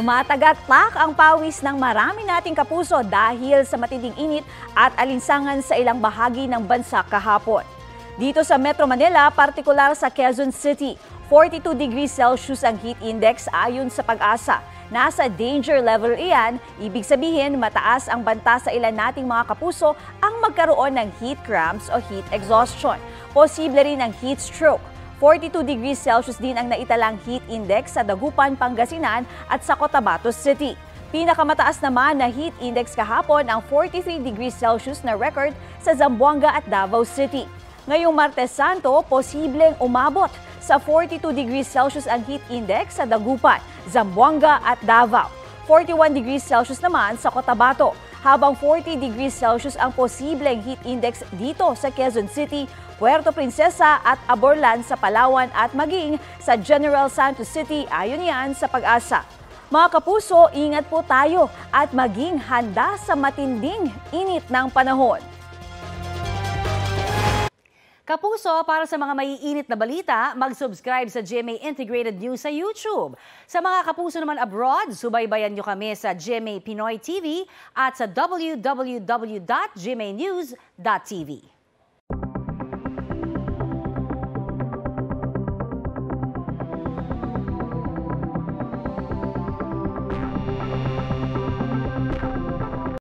Tumatagatlak ang pawis ng marami nating kapuso dahil sa matinding init at alinsangan sa ilang bahagi ng bansa kahapon. Dito sa Metro Manila, partikular sa Quezon City, 42 degrees Celsius ang heat index ayon sa Pag-asa. Nasa danger level iyan, ibig sabihin mataas ang banta sa ilan nating mga kapuso ang magkaroon ng heat cramps o heat exhaustion. Posible rin ang heat stroke. 42 degrees Celsius din ang naitalang heat index sa Dagupan, Pangasinan at sa Cotabato City. Pinakamataas naman na heat index kahapon ang 43 degrees Celsius na record sa Zamboanga at Davao City. Ngayong Martes Santo, posibleng umabot sa 42 degrees Celsius ang heat index sa Dagupan, Zamboanga at Davao. 41 degrees Celsius naman sa Cotabato, habang 40 degrees Celsius ang posibleng heat index dito sa Quezon City, Puerto Princesa at Aborlan sa Palawan at maging sa General Santos City ayon yan sa Pag-asa. Mga kapuso, ingat po tayo at maging handa sa matinding init ng panahon. Kapuso, para sa mga maiinit na balita, mag-subscribe sa GMA Integrated News sa YouTube. Sa mga kapuso naman abroad, subaybayan nyo kami sa GMA Pinoy TV at sa www.gmanews.tv.